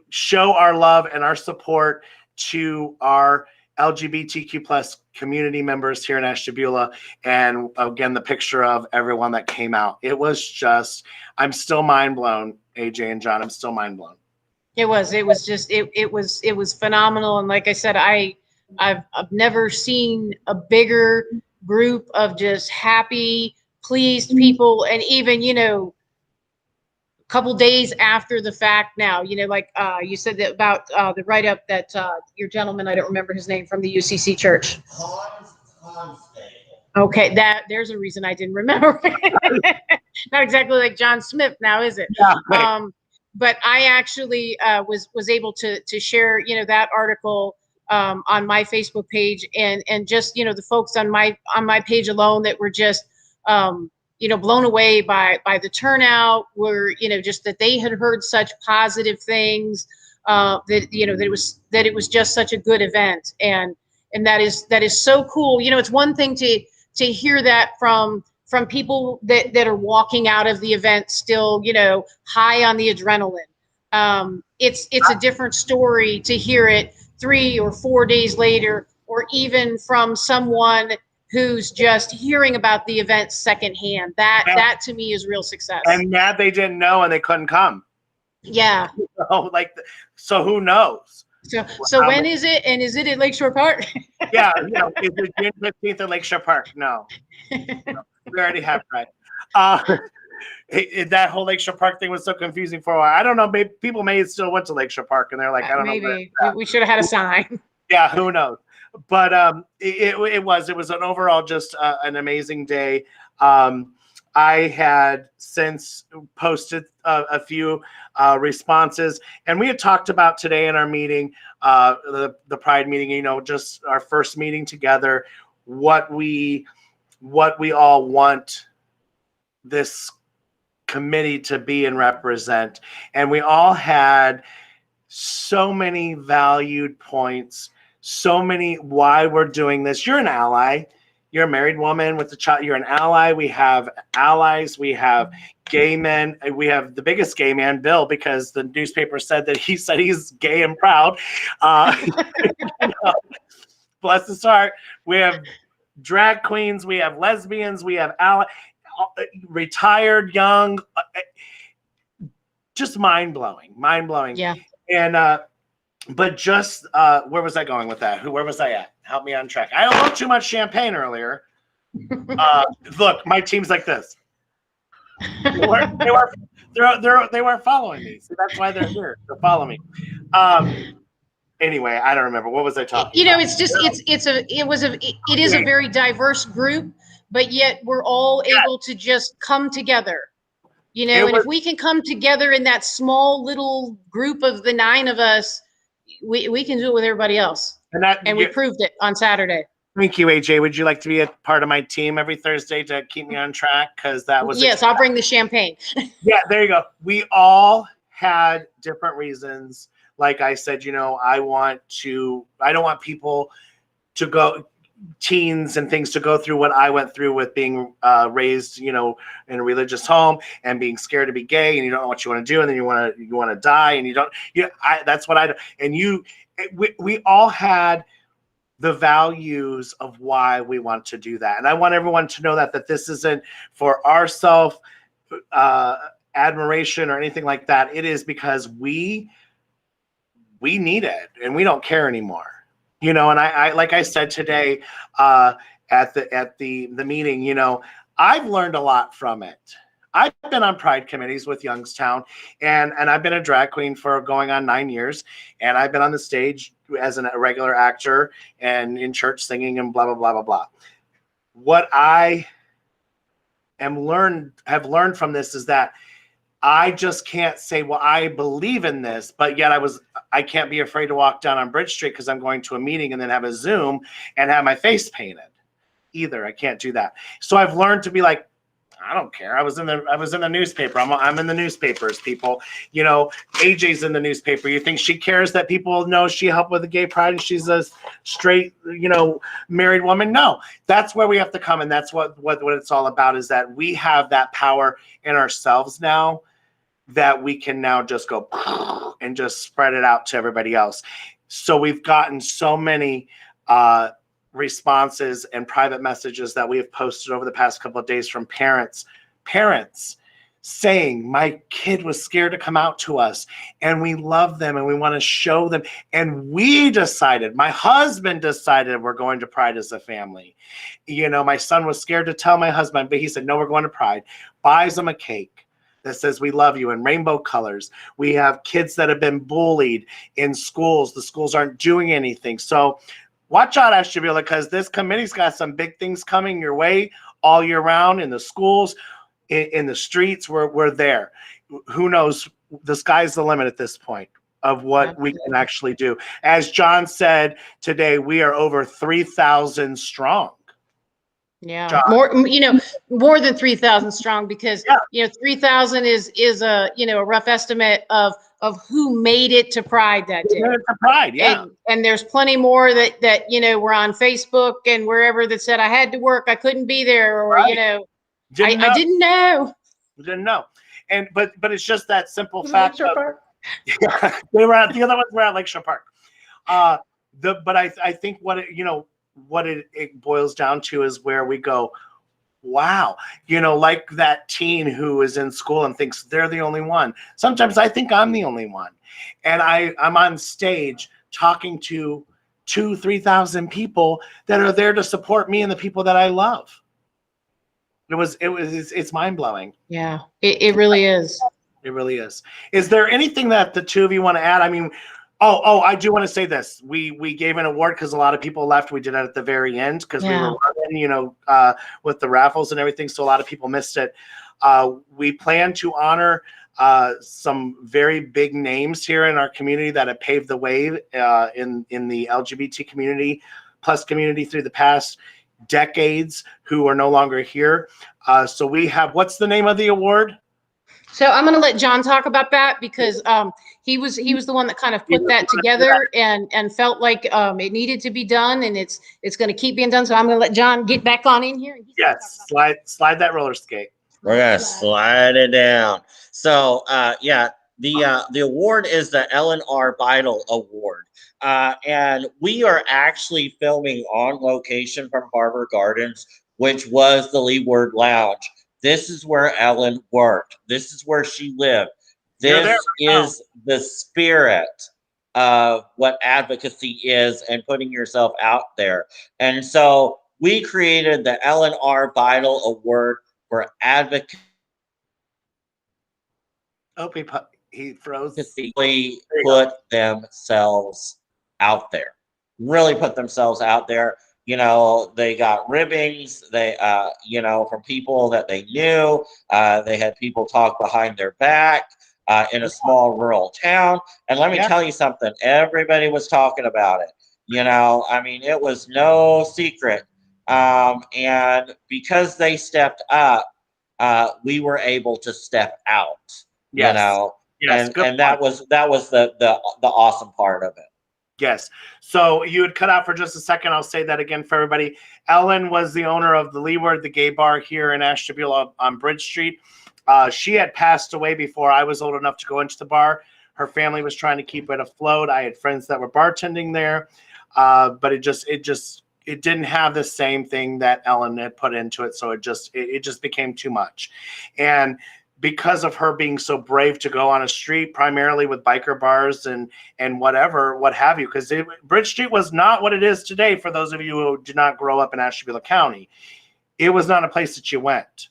show our love and our support to our LGBTQ plus community members here in Ashtabula. And again, the picture of everyone that came out. It was just, I'm still mind blown, AJ and John. I'm still mind blown. It was phenomenal. And like I said, I've never seen a bigger group of just happy, pleased people. And even, a couple days after the fact now, like you said that about the write-up that your gentleman, I don't remember his name, from the UCC church. Okay, there's a reason I didn't remember. Not exactly like John Smith now, is it? Yeah, right. But I actually was able to share, that article on my Facebook page, and just, the folks on my page alone that were just blown away by the turnout, were, just that they had heard such positive things, that it was just such a good event. And that is so cool. It's one thing to hear that from people that are walking out of the event still, high on the adrenaline. It's a different story to hear it 3 or 4 days later, or even from someone who's just hearing about the event secondhand. That to me is real success. And mad they didn't know and they couldn't come. Yeah. So who knows? So when is it? And is it at Lakeshore Park? Yeah, is it June 15th at Lakeshore Park? No. We already have Pride. That whole Lakeshore Park thing was so confusing for a while. I don't know. Maybe people may have still went to Lakeshore Park and they're like, I don't know. Maybe we should have had a sign. Yeah, who knows? But it was an overall just an amazing day. I had since posted a few responses, and we had talked about today in our meeting, the Pride meeting, just our first meeting together, what we all want this committee to be and represent. And we all had so many valued points, so many why we're doing this. You're an ally. You're a married woman with a child. You're an ally. We have allies. We have gay men. We have the biggest gay man, Bill, because the newspaper said that he said he's gay and proud. Bless his heart. We have drag queens. We have lesbians. We have retired, young. Just mind-blowing. Yeah. And but just where was I going with that? Where was I at? Help me on track. I don't want too much champagne earlier. Look, my team's like this. They weren't following me, so that's why they're here to follow me. Anyway, I don't remember. What was I talking about? It's just it is a very diverse group, but yet we're all able to just come together. And if we can come together in that small little group of the 9 of us, we can do it with everybody else. And we proved it on Saturday. Thank you, AJ. Would you like to be a part of my team every Thursday to keep me on track? Because that was yes, I'll bring the champagne. Yeah, there you go. We all had different reasons. Like I said, I don't want people to go, teens and things to go through what I went through with being raised, in a religious home and being scared to be gay, and you don't know what you want to do, and then you want to die, and you don't. That's what I. And we all had the values of why we want to do that. And I want everyone to know that this isn't for our self admiration or anything like that. It is because we need it and we don't care anymore. And I like I said today at the meeting, I've learned a lot from it. I've been on pride committees with Youngstown, and I've been a drag queen for going on 9 years, and I've been on the stage as a regular actor and in church singing and blah, blah, blah, blah, blah. What I have learned from this is that I just can't say, well, I believe in this, but yet I can't be afraid to walk down on Bridge Street because I'm going to a meeting and then have a Zoom and have my face painted either. I can't do that. So I've learned to be like, I don't care. I was in the newspaper. I'm in the newspapers, people. AJ's in the newspaper. You think she cares that people know she helped with the gay pride and she's a straight, married woman? No, that's where we have to come. And that's what it's all about, is that we have that power in ourselves now that we can now just go and just spread it out to everybody else. So we've gotten so many responses and private messages that we have posted over the past couple of days from parents saying, my kid was scared to come out to us and we love them and we want to show them. And my husband decided we're going to Pride as a family. My son was scared to tell my husband, but he said, no, we're going to Pride. Buys them a cake that says we love you in rainbow colors. We have kids that have been bullied in schools. The schools aren't doing anything. So watch out, Ashtabula, because this committee's got some big things coming your way all year round in the schools, in the streets. We're there. Who knows? The sky's the limit at this point of what we can actually do. As John said today, we are over 3,000 strong. Yeah, John. more than 3,000 strong, because 3,000 is a a rough estimate of who made it to Pride that day. To Pride, yeah. And there's plenty more that were on Facebook and wherever that said I had to work, I couldn't be there, or I didn't know. Didn't know. And but it's just that simple fact. They were at the other ones were at Lakeshore Park. But I think what it boils down to is where we go, wow, like that teen who is in school and thinks they're the only one. Sometimes I think I'm the only one. And I'm on stage talking to 2,000-3,000 people that are there to support me and the people that I love. It's mind-blowing. Yeah, it really is. It really is. Is there anything that the two of you want to add? I mean, I do want to say this. We gave an award because a lot of people left. We did it at the very end because we were running, with the raffles and everything. So a lot of people missed it. We plan to honor some very big names here in our community that have paved the way in the LGBT community plus community through the past decades who are no longer here. So we have, what's the name of the award? So I'm going to let John talk about that because he was the one that kind of put that together and felt like it needed to be done, and it's going to keep being done. So I'm going to let John get back on in here. Yes, slide that roller skate. We're gonna slide it down. So the award is the Ellen R. Beidel Award. And we are actually filming on location from Harbor Gardens, which was the Leeward Lounge. This is where Ellen worked. This is where she lived. This is the spirit of what advocacy is and putting yourself out there. And so we created the Ellen R. Beidel Award for advocacy. Oh, he froze. Really put themselves out there. Really put themselves out there. They got ribbons, they, from people that they knew. They had people talk behind their back in a small rural town. And let me tell you something, everybody was talking about it. I mean, it was no secret. And because they stepped up, we were able to step out, Yes. Yes. Good and point. that was the awesome part of it. Yes. So you had cut out for just a second. I'll say that again for everybody. Ellen was the owner of the Leeward, the gay bar here in Ashtabula on Bridge Street. She had passed away before I was old enough to go into the bar. Her family was trying to keep it afloat. I had friends that were bartending there, but it didn't have the same thing that Ellen had put into it. So it just became too much. And because of her being so brave to go on a street, primarily with biker bars and what have you, because Bridge Street was not what it is today. For those of you who did not grow up in Ashtabula County, it was not a place that you went.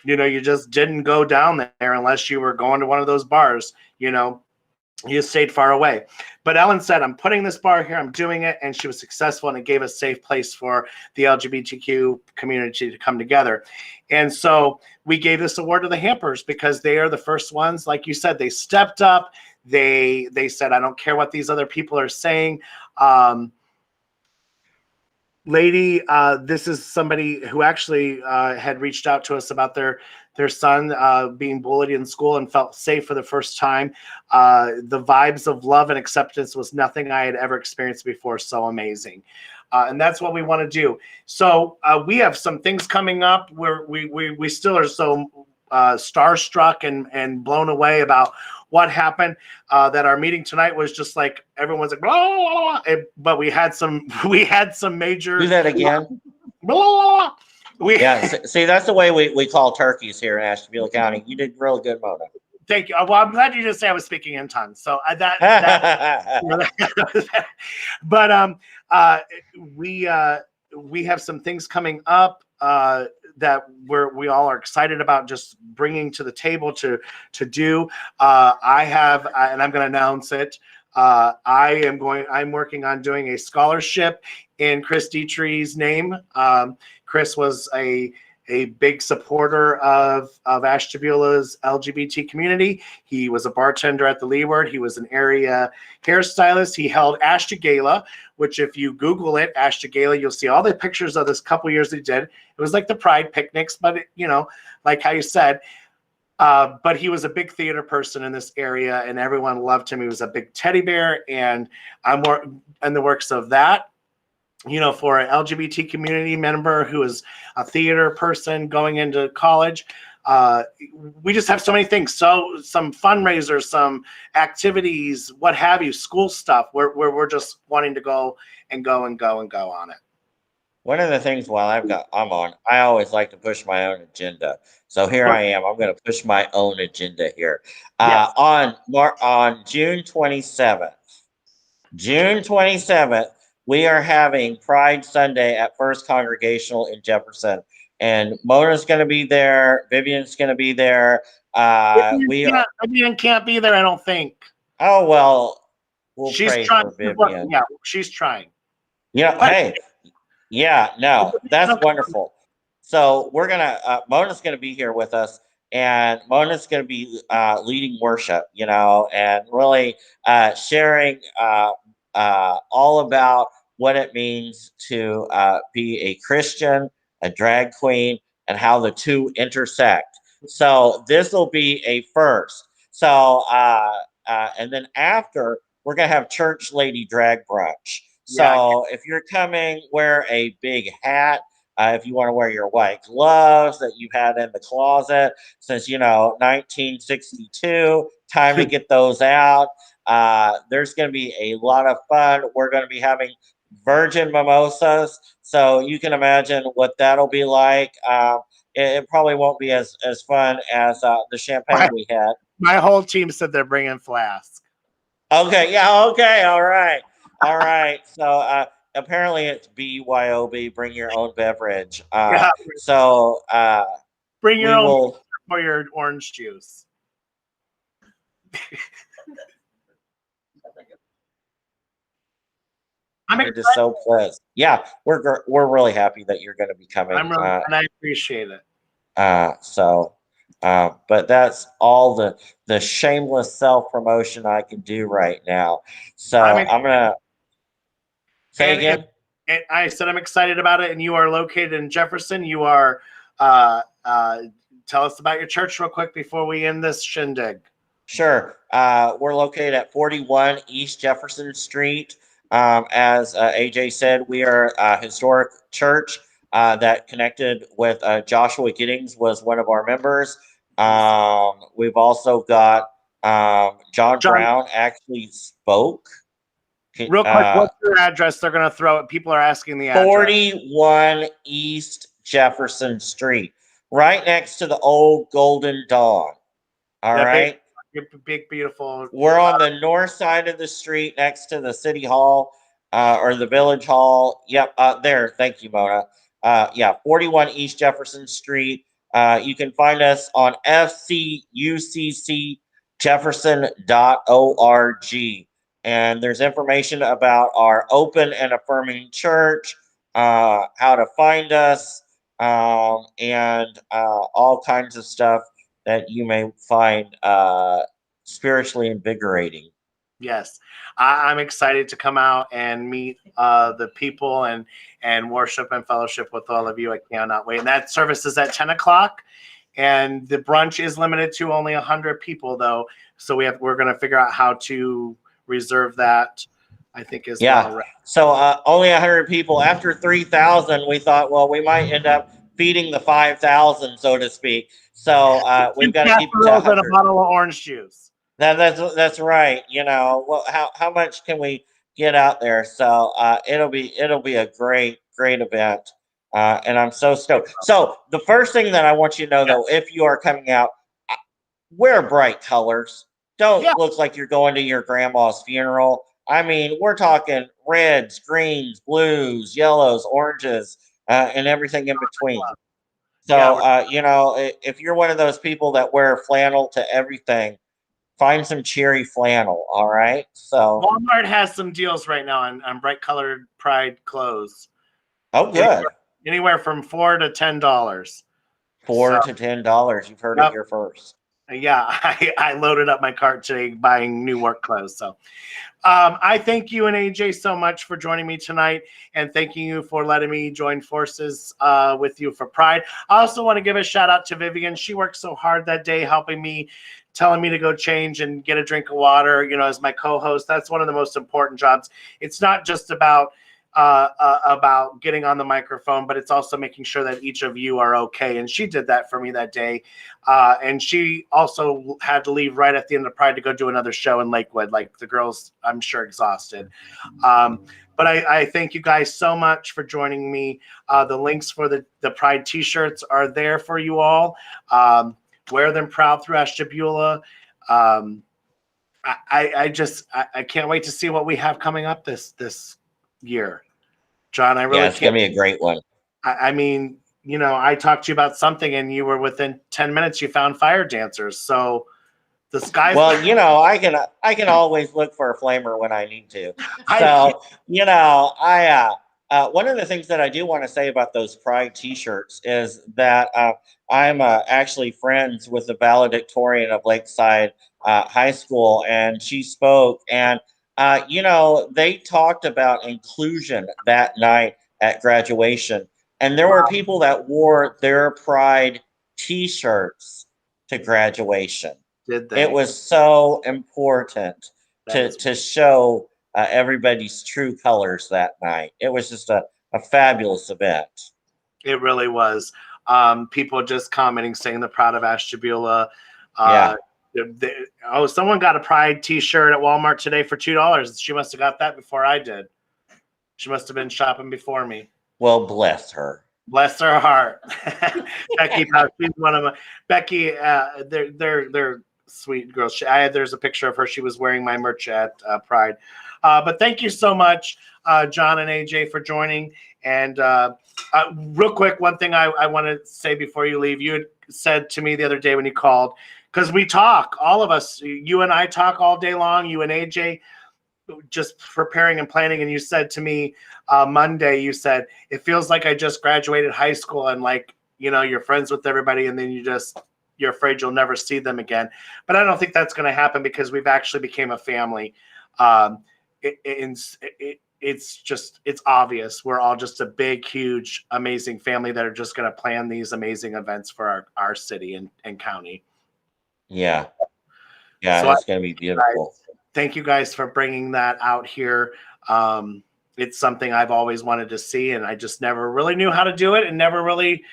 You just didn't go down there unless you were going to one of those bars. You stayed far away. But Ellen said, I'm putting this bar here, I'm doing it. And she was successful, and it gave a safe place for the LGBTQ community to come together. And so we gave this award to the Hampers because they are the first ones. Like you said, they stepped up. They said, I don't care what these other people are saying. Lady, this is somebody who actually had reached out to us about their son being bullied in school and felt safe for the first time. The vibes of love and acceptance was nothing I had ever experienced before. So amazing. And that's what we want to do. So we have some things coming up where we still are so starstruck and blown away about what happened, that our meeting tonight was just like everyone's like blah, blah, blah, but we had some major. Do that again. Blah, blah. See, that's the way we call turkeys here in Ashtabula County. You did real good, Mona. Thank you. Well, I'm glad you didn't say I was speaking in tongues. So but we have some things coming up that we all are excited about just bringing to the table to do. I have, and I'm going to announce it. I'm working on doing a scholarship in Chris Dietrich's name. Chris was a big supporter of Ashtabula's LGBT community. He was a bartender at the Leeward. He was an area hairstylist. He held Ashta Gala, which if you Google it, Ashta Gala, you'll see all the pictures of this couple years he did. It was like the Pride picnics, but like how you said, but he was a big theater person in this area and everyone loved him. He was a big teddy bear, and I'm more in the works of that. For an LGBT community member who is a theater person going into college, we just have so many things. So some fundraisers, some activities, what have you, school stuff, where we're just wanting to go on it. One of the things while I'm on, I always like to push my own agenda. So here I am. I'm going to push my own agenda here. Yes. On June 27th, we are having Pride Sunday at First Congregational in Jefferson. And Mona's going to be there. Vivian's going to be there. Vivian can't be there, I don't think. Oh, well, we'll she's pray trying for Vivian. Yeah, she's trying. Hey. Yeah, no, that's wonderful. So we're going to, Mona's going to be here with us. And Mona's going to be leading worship, and really sharing all about what it means to be a Christian, a drag queen, and how the two intersect. So this will be a first. So, and then after, we're going to have church lady drag brunch. So if you're coming, wear a big hat. If you want to wear your white gloves that you've had in the closet since, 1962, time to get those out. There's going to be a lot of fun. We're going to be having virgin mimosas. So you can imagine what that'll be like. It probably won't be as fun as the champagne we had. My whole team said they're bringing flasks. Okay. Yeah. Okay. All right. So apparently it's BYOB, bring your own beverage. So bring your own for your orange juice. I'm just so pleased. Yeah, we're really happy that you're going to be coming. And I appreciate it. But that's all the shameless self promotion I can do right now. So I'm gonna. Say again. And I said I'm excited about it, and you are located in Jefferson. You are. Tell us about your church real quick before we end this shindig. Sure. We're located at 41 East Jefferson Street. As AJ said, we are a historic church that connected with Joshua Giddings, was one of our members. We've also got John Brown actually spoke. Real quick, what's your address? They're going to throw it. People are asking the address. 41 East Jefferson Street, right next to the old Golden Dawn. All right. Big, beautiful. We're on the north side of the street next to the city hall or the village hall. Yep. There. Thank you, Mona. 41 East Jefferson Street. You can find us on fcuccjefferson.org. And there's information about our open and affirming church, how to find us, and all kinds of stuff that you may find spiritually invigorating. Yes, I'm excited to come out and meet the people and worship and fellowship with all of you. I cannot wait. And that service is at 10 o'clock, and the brunch is limited to only 100 people, though. So we're going to figure out how to reserve that, I think, as well. Right? So only 100 people. After 3,000, we thought, well, we might end up feeding the 5,000, so to speak. So we've got to keep it to 100. And a bottle of orange juice. That's right. You know, well, how much can we get out there? So it'll be a great event, and I'm so stoked. So the first thing that I want you to know, though, if you are coming out, wear bright colors. Don't look like you're going to your grandma's funeral. I mean, we're talking reds, greens, blues, yellows, oranges, and everything in between. So, you know, if you're one of those people that wear flannel to everything, find some cheery flannel. All right. So Walmart has some deals right now on bright colored Pride clothes. Oh, good. Anywhere from $4 to $10. $4 to $10. You've heard it here first. Yeah, I loaded up my cart today buying new work clothes. So I thank you and AJ so much for joining me tonight, and thanking you for letting me join forces with you for Pride. I also want to give a shout out to Vivian. She worked so hard that day helping me, telling me to go change and get a drink of water, you know, as my co-host. That's one of the most important jobs. It's not just about getting on the microphone, but it's also making sure that each of you are okay. And she did that for me that day. And she also had to leave right at the end of Pride to go do another show in Lakewood. Like, the girls, I'm sure, exhausted. But I thank you guys so much for joining me. The links for the Pride t-shirts are there for you all. Wear them proud through Ashtabula. I can't wait to see what we have coming up this year. John, I really it's gonna be a great one. I mean, you know, I talked to you about something and you were within 10 minutes you found fire dancers. So the sky's you know, I can always look for a flamer when I need to. So you know, one of the things that I do want to say about those Pride t-shirts is that I'm actually friends with the valedictorian of Lakeside High School, and she spoke, and you know, they talked about inclusion that night at graduation, and there were people that wore their Pride t-shirts to graduation. Did they? It was so important to show everybody's true colors that night. It was just a fabulous event. It really was. People just commenting, saying they're proud of Ashtabula. Someone got a Pride t-shirt at Walmart today for $2. She must have got that before I did. She must have been shopping before me. Well, bless her. Bless her heart. Becky, she's one of my Becky. They're sweet girls. There's a picture of her. She was wearing my merch at Pride. But thank you so much, John and AJ, for joining. And real quick, one thing I want to say before you leave. You had said to me the other day when you called, because we talk, all of us, you and I talk all day long, you and AJ, just preparing and planning. And you said to me Monday, you said, it feels like I just graduated high school, and like, you know, you're friends with everybody, and then you're afraid you'll never see them again. But I don't think that's going to happen, because we've actually became a family. it's obvious. We're all just a big, huge, amazing family that are just going to plan these amazing events for our city and county. Yeah. Yeah, So it's going to be beautiful. Thank you guys for bringing that out here. It's something I've always wanted to see, and I just never really knew how to do it, and never really,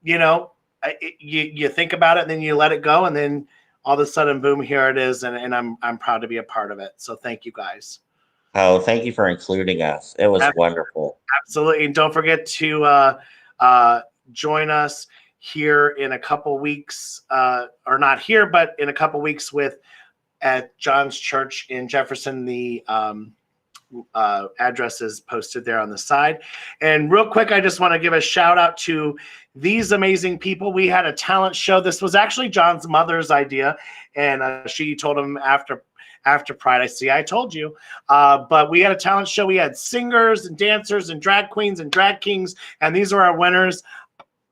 you think about it and then you let it go, and then all of a sudden, boom, here it is, and I'm proud to be a part of it. So thank you guys. Oh, thank you for including us. It was wonderful. Absolutely. And don't forget to join us here in a couple weeks, or not here, but in a couple weeks at John's Church in Jefferson. The address is posted there on the side. And real quick, I just want to give a shout out to these amazing people. We had a talent show. This was actually John's mother's idea, and she told him after Pride, I told you. But we had a talent show. We had singers and dancers and drag queens and drag kings, and these are our winners.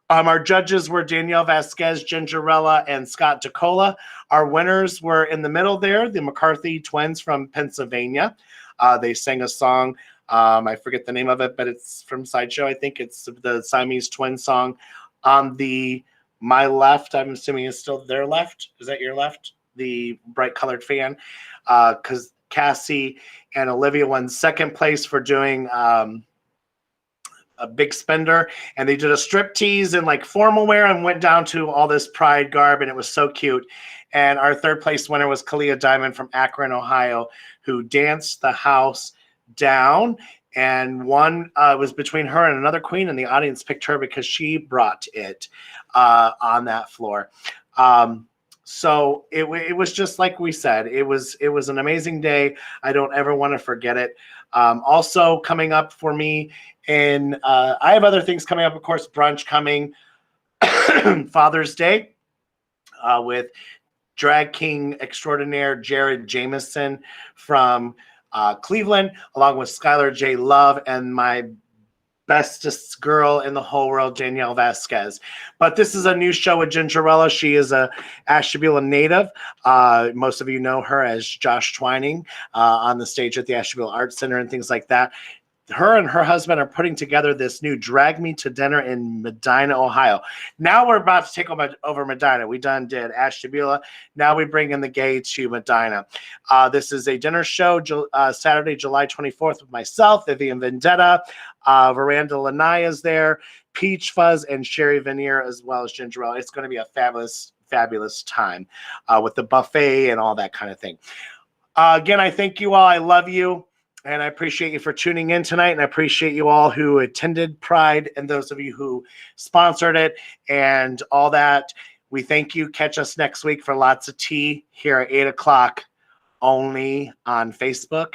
Our judges were Danielle Vasquez, Gingerella, and Scott DeCola. Our winners were in the middle there, the McCarthy twins from Pennsylvania. They sang a song. I forget the name of it, but it's from Sideshow. I think it's the Siamese twin song. On my left, I'm assuming is still their left. Is that your left? The bright colored fan. Because Cassie and Olivia won second place for doing a big spender, and they did a striptease and like formal wear and went down to all this Pride garb, and it was so cute. And our third place winner was Kalia Diamond from Akron, Ohio, who danced the house down, and one was between her and another queen, and the audience picked her because she brought it on that floor. So it was just like we said, it was an amazing day. I don't ever want to forget it. Also coming up for me, and I have other things coming up, of course, brunch coming, Father's Day with drag king extraordinaire Jared Jameson from Cleveland, along with Skylar J. Love and my bestest girl in the whole world, Danielle Vasquez. But this is a new show with Gingerella. She is a Ashtabula native. Most of you know her as Josh Twining on the stage at the Ashtabula Arts Center and things like that. Her and her husband are putting together this new Drag Me to Dinner in Medina, Ohio. Now we're about to take over Medina. We did Ashtabula. Now we bring in the gay to Medina. This is a dinner show Saturday, July 24th with myself, Vivian Vendetta, Veranda Lanaya is there, Peach Fuzz, and Sherry Veneer, as well as Gingerella. It's going to be a fabulous time with the buffet and all that kind of thing. Again, I thank you all. I love you. And I appreciate you for tuning in tonight. And I appreciate you all who attended Pride and those of you who sponsored it and all that. We thank you. Catch us next week for Lots of Tea here at 8 o'clock only on Facebook